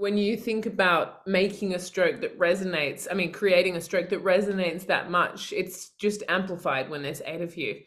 when you think about making a stroke that resonates, I mean, creating a stroke that resonates that much, it's just amplified when there's 8 of you.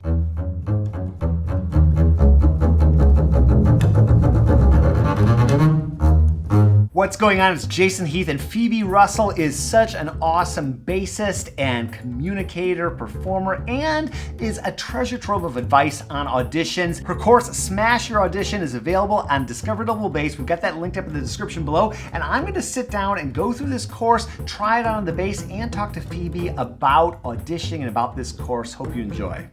What's going on? It's Jason Heath, and Phoebe Russell is such an awesome bassist and communicator, performer, and is a treasure trove of advice on auditions. Her course, Smash Your Audition, is available on Discover Double Bass. We've got that linked up in the description below, and I'm going to sit down and go through this course, try it on the bass, and talk to Phoebe about auditioning and about this course. Hope you enjoy.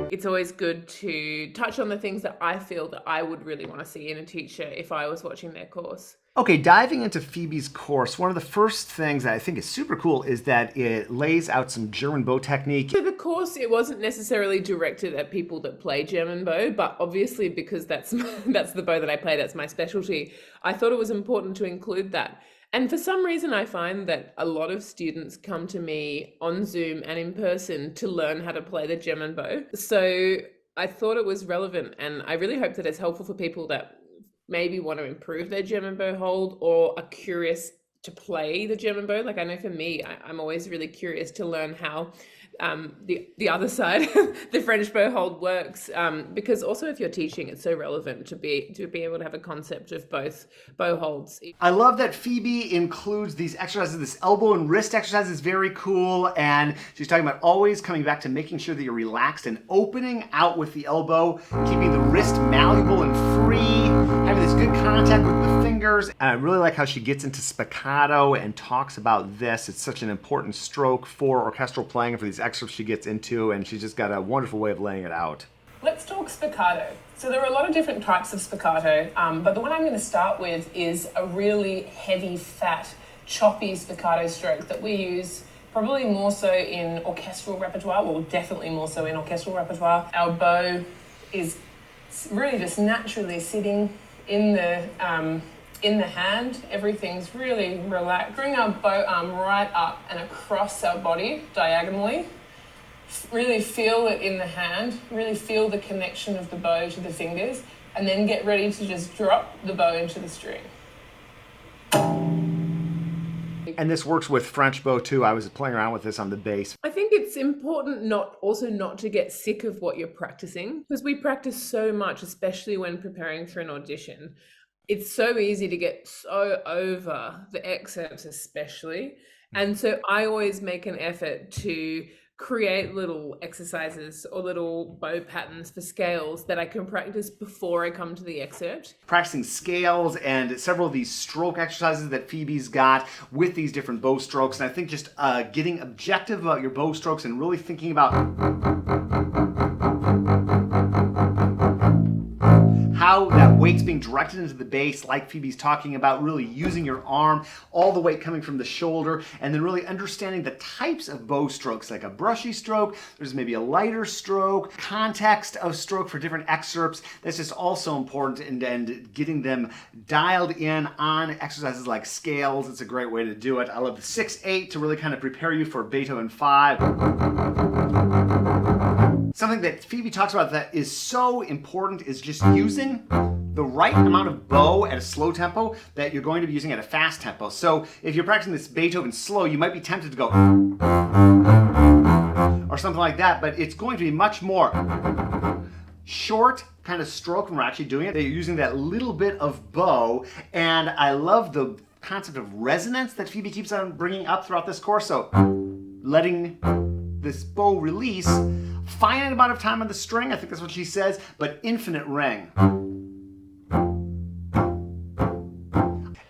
It's always good to touch on the things that I feel that I would really want to see in a teacher if I was watching their course. Okay, diving into Phoebe's course, one of the first things that I think is super cool is that it lays out some German bow technique. So the course, it wasn't necessarily directed at people that play German bow, but obviously because that's the bow that I play, that's my specialty, I thought it was important to include that. And for some reason, I find that a lot of students come to me on Zoom and in person to learn how to play the German bow. So I thought it was relevant, and I really hope that it's helpful for people that maybe want to improve their German bow hold or are curious to play the German bow. Like I know for me, I'm always really curious to learn how the other side, the French bow hold works, because also if you're teaching, it's so relevant to be able to have a concept of both bow holds. I love that Phoebe includes these exercises. This elbow and wrist exercise is very cool, and she's talking about always coming back to making sure that you're relaxed and opening out with the elbow, keeping the wrist malleable and free, having this good contact with the fingers. And I really like how she gets into spiccato and talks about this. It's such an important stroke for orchestral playing and for these excerpts she gets into, and she's just got a wonderful way of laying it out. Let's talk spiccato. So there are a lot of different types of spiccato, but the one I'm going to start with is a really heavy, fat, choppy spiccato stroke that we use probably more so in orchestral repertoire, well, definitely more so in orchestral repertoire. Our bow is really just naturally sitting in the hand. Everything's really relaxed. Bring our bow arm right up and across our body diagonally. Really feel it in the hand, really feel the connection of the bow to the fingers, and then get ready to just drop the bow into the string. And this works with French bow too. I was playing around with this on the bass. I think it's important not to get sick of what you're practicing, because we practice so much, especially when preparing for an audition. It's so easy to get so over the excerpts especially. And so I always make an effort to create little exercises or little bow patterns for scales that I can practice before I come to the excerpt. Practicing scales and several of these stroke exercises that Phoebe's got with these different bow strokes. And I think just getting objective about your bow strokes and really thinking about how that weight's being directed into the bass, like Phoebe's talking about, really using your arm, all the weight coming from the shoulder, and then really understanding the types of bow strokes, like a brushy stroke, there's maybe a lighter stroke, context of stroke for different excerpts. That's just also important, and getting them dialed in on exercises like scales. It's a great way to do it. I love the 6/8 to really kind of prepare you for Beethoven 5. Something that Phoebe talks about that is so important is just using the right amount of bow at a slow tempo that you're going to be using at a fast tempo. So if you're practicing this Beethoven slow, you might be tempted to go or something like that, but it's going to be much more short kind of stroke when we're actually doing it. You're using that little bit of bow, and I love the concept of resonance that Phoebe keeps on bringing up throughout this course. So letting this bow release, finite amount of time on the string, I think that's what she says, but infinite ring.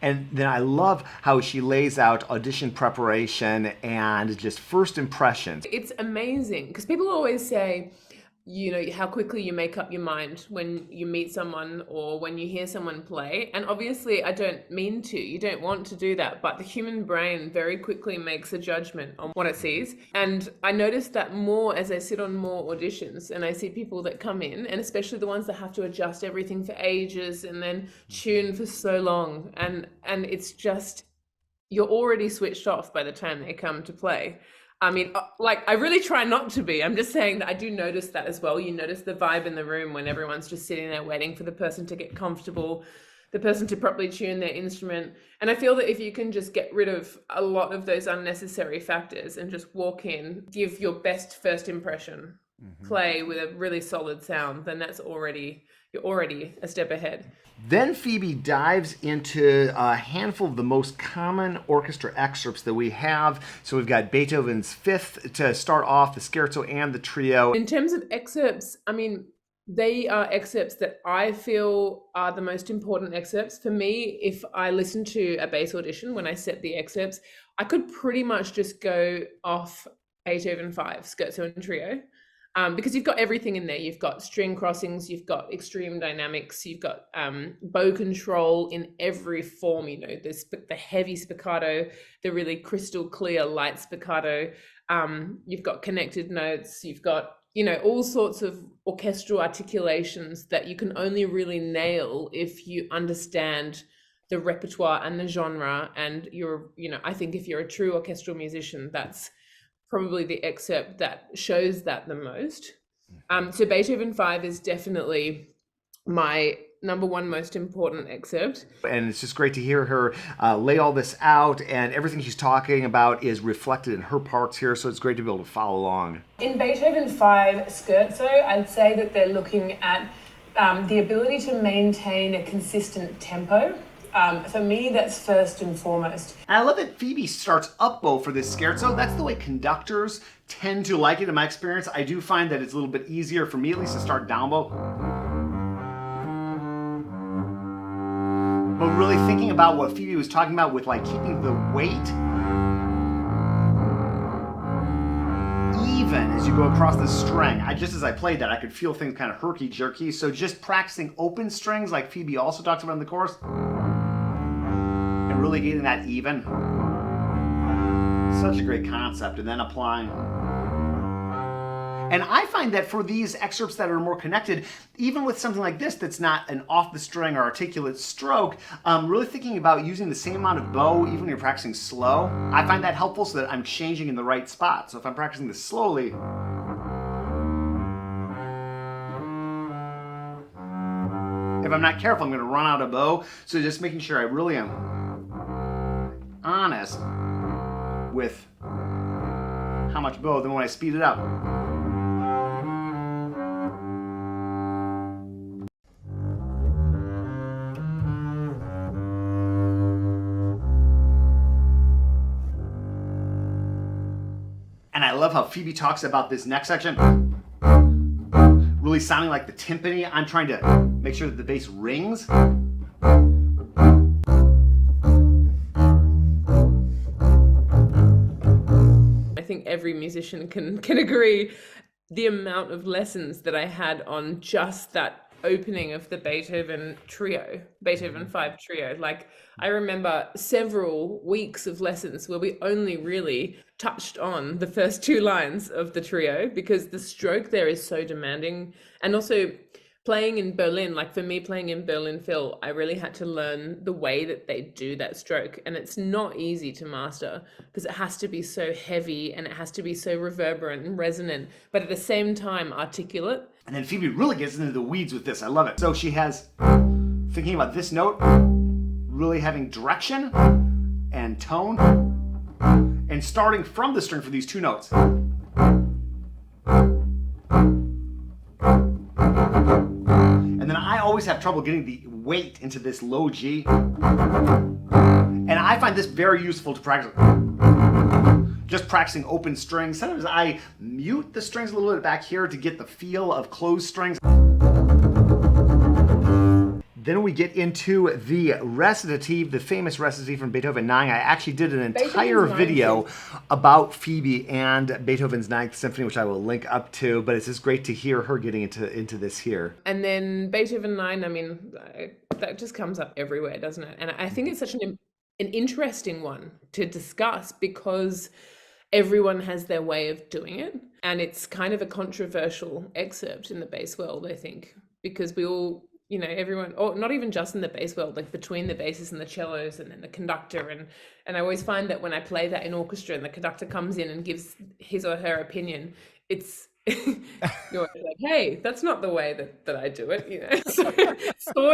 And then I love how she lays out audition preparation and just first impressions. It's amazing because people always say, you know, how quickly you make up your mind when you meet someone or when you hear someone play. And obviously I don't mean to, you don't want to do that, but the human brain very quickly makes a judgment on what it sees. And I noticed that more as I sit on more auditions and I see people that come in, and especially the ones that have to adjust everything for ages and then tune for so long. And it's just, you're already switched off by the time they come to play. I mean, like, I really try not to be. I'm just saying that I do notice that as well. You notice the vibe in the room when everyone's just sitting there waiting for the person to get comfortable, the person to properly tune their instrument. And I feel that if you can just get rid of a lot of those unnecessary factors and just walk in, give your best first impression, play with a really solid sound, then you're already a step ahead. Then Phoebe dives into a handful of the most common orchestra excerpts that we have. So we've got Beethoven's Fifth to start off, the scherzo and the trio. In terms of excerpts, I mean, they are excerpts that I feel are the most important excerpts. For me, if I listen to a bass audition, when I set the excerpts, I could pretty much just go off Beethoven 5, scherzo and trio. Because you've got everything in there. You've got string crossings, you've got extreme dynamics, you've got bow control in every form. You know, there's the heavy spiccato, the really crystal clear light spiccato. You've got connected notes. You've got, you know, all sorts of orchestral articulations that you can only really nail if you understand the repertoire and the genre. And I think if you're a true orchestral musician, that's probably the excerpt that shows that the most. So Beethoven 5 is definitely my number one most important excerpt. And it's just great to hear her lay all this out, and everything she's talking about is reflected in her parts here, so it's great to be able to follow along. In Beethoven 5 scherzo, I'd say that they're looking at the ability to maintain a consistent tempo. For me, that's first and foremost. And I love that Phoebe starts up bow for this scherzo. That's the way conductors tend to like it in my experience. I do find that it's a little bit easier, for me at least, to start down bow. But really thinking about what Phoebe was talking about with like keeping the weight even as you go across the string. Just as I played that, I could feel things kind of herky-jerky. So just practicing open strings like Phoebe also talks about in the chorus, and really getting that even. Such a great concept. And then applying. And I find that for these excerpts that are more connected, even with something like this that's not an off the string or articulate stroke, really thinking about using the same amount of bow even when you're practicing slow, I find that helpful so that I'm changing in the right spot. So if I'm practicing this slowly, if I'm not careful, I'm going to run out of bow. So just making sure I really am honest with how much bow, then when I speed it up. And I love how Phoebe talks about this next section really sounding like the timpani. I'm trying to make sure that the bass rings. I think every musician can agree the amount of lessons that I had on just that opening of the Beethoven 5 trio. Like, I remember several weeks of lessons where we only really touched on the first two lines of the trio because the stroke there is so demanding. And also playing in Berlin, like for me playing in Berlin Phil, I really had to learn the way that they do that stroke. And it's not easy to master because it has to be so heavy and it has to be so reverberant and resonant, but at the same time articulate. And then Phoebe really gets into the weeds with this. I love it. So she has, thinking about this note, really having direction and tone, and starting from the string for these two notes. And then I always have trouble getting the weight into this low G. And I find this very useful to practice. Just practicing open strings. Sometimes I mute the strings a little bit back here to get the feel of closed strings. Then we get into the recitative, the famous recitative from Beethoven 9. I actually did an entire video about Phoebe and Beethoven's Ninth Symphony, which I will link up to, but it's just great to hear her getting into this here. And then Beethoven 9, I mean, that just comes up everywhere, doesn't it? And I think it's such an interesting one to discuss because everyone has their way of doing it. And it's kind of a controversial excerpt in the bass world, I think, because we all you know, everyone, or not even just in the bass world, like between the basses and the cellos and then the conductor. And I always find that when I play that in orchestra and the conductor comes in and gives his or her opinion, it's you're like, hey, that's not the way that I do it, you know. So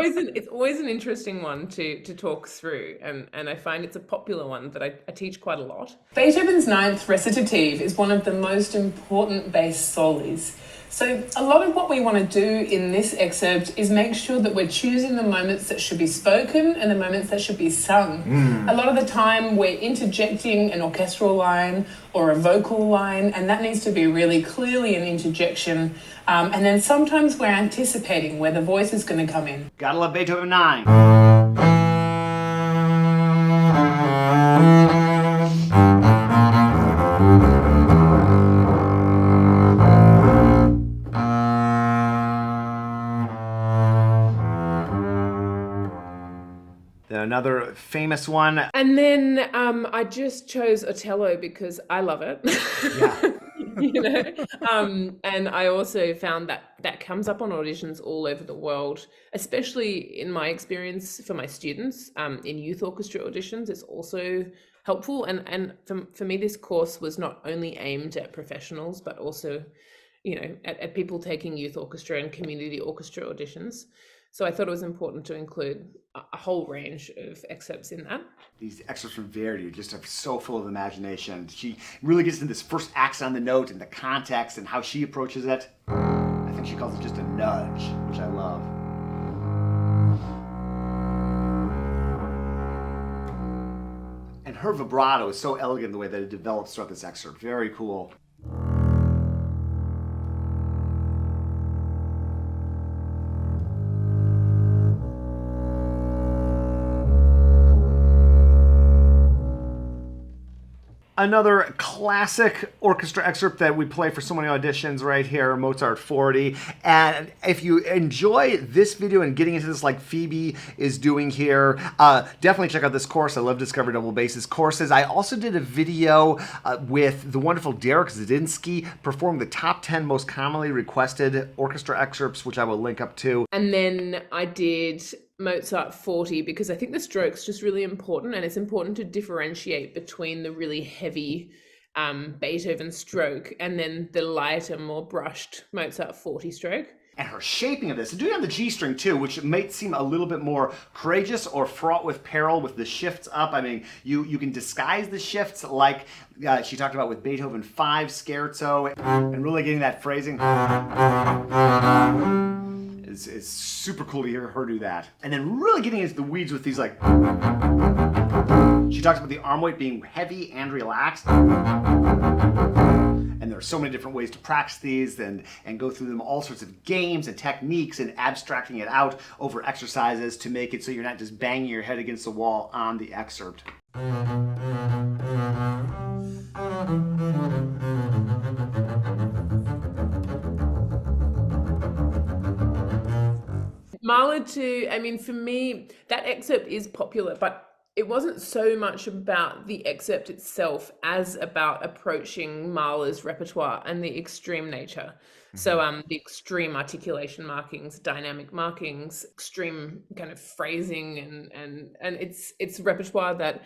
it's always an interesting one to talk through, and I find it's a popular one that I teach quite a lot. Beethoven's Ninth Recitative is one of the most important bass solis. So a lot of what we want to do in this excerpt is make sure that we're choosing the moments that should be spoken and the moments that should be sung. A lot of the time we're interjecting an orchestral line or a vocal line, and that needs to be really clearly an interjection. And then sometimes we're anticipating where the voice is going to come in. Gotta love Beethoven 9. Another famous one. And then I just chose Otello because I love it. Yeah. You know, and I also found that comes up on auditions all over the world, especially in my experience for my students in youth orchestra auditions. It's also helpful, and for me, this course was not only aimed at professionals, but also, you know, at people taking youth orchestra and community orchestra auditions. So I thought it was important to include a whole range of excerpts in that. These excerpts from Verdi just are so full of imagination. She really gets into this first accent on the note and the context and how she approaches it. I think she calls it just a nudge, which I love. And her vibrato is so elegant in the way that it develops throughout this excerpt. Very cool. Another classic orchestra excerpt that we play for so many auditions right here, Mozart 40. And if you enjoy this video and getting into this like Phoebe is doing here, definitely check out this course. I love Discover Double Basses courses. I also did a video with the wonderful Derek Zadinsky performing the top 10 most commonly requested orchestra excerpts, which I will link up to. And then I did Mozart 40 because I think the stroke's just really important, and it's important to differentiate between the really heavy Beethoven stroke and then the lighter, more brushed Mozart 40 stroke. And her shaping of this, and doing it on the G string too, which might seem a little bit more courageous or fraught with peril with the shifts up. I mean, you can disguise the shifts like she talked about with Beethoven 5 Scherzo, and really getting that phrasing. It's super cool to hear her do that. And then really getting into the weeds with these like... She talks about the arm weight being heavy and relaxed. And there are so many different ways to practice these and go through them, all sorts of games and techniques and abstracting it out over exercises to make it so you're not just banging your head against the wall on the excerpt. Mahler too, I mean, for me, that excerpt is popular, but it wasn't so much about the excerpt itself as about approaching Mahler's repertoire and the extreme nature. So the extreme articulation markings, dynamic markings, extreme kind of phrasing, and it's repertoire that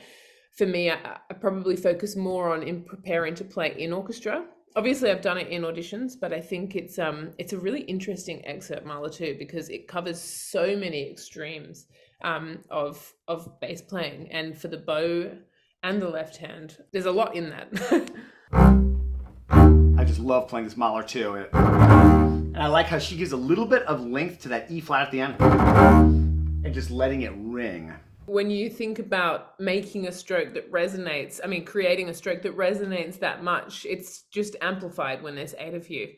for me I probably focus more on in preparing to play in orchestra. Obviously, I've done it in auditions, but I think it's a really interesting excerpt, Mahler too, because it covers so many extremes of bass playing, and for the bow and the left hand, there's a lot in that. I just love playing this Mahler too, and I like how she gives a little bit of length to that E flat at the end, and just letting it ring. When you think about making a stroke that resonates, I mean, creating a stroke that resonates that much, it's just amplified when there's 8 of you.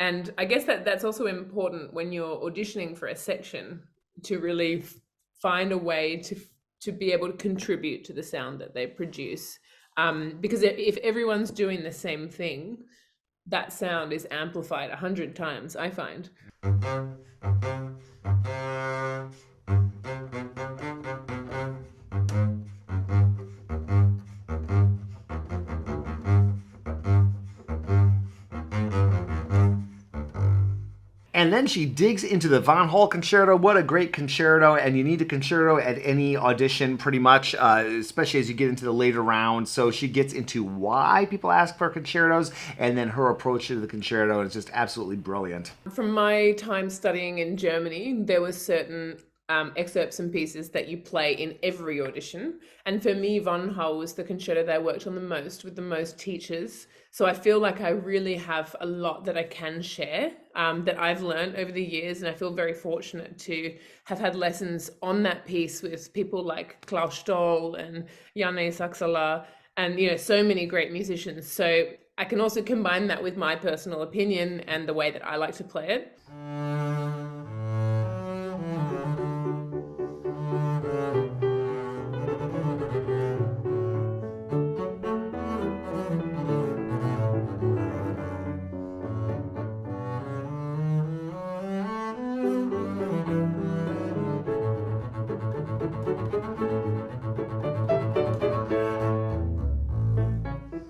And I guess that's also important when you're auditioning for a section, to really find a way to be able to contribute to the sound that they produce. Because if everyone's doing the same thing, that sound is amplified 100 times, I find. And then she digs into the Vanhal Concerto. What a great concerto, and you need a concerto at any audition pretty much, especially as you get into the later rounds. So she gets into why people ask for concertos, and then her approach to the concerto is just absolutely brilliant. From my time studying in Germany, there were certain excerpts and pieces that you play in every audition. And for me, Von Hall was the concerto that I worked on the most with the most teachers. So I feel like I really have a lot that I can share that I've learned over the years. And I feel very fortunate to have had lessons on that piece with people like Klaus Stoll and Janne Saksala and, you know, so many great musicians. So I can also combine that with my personal opinion and the way that I like to play it.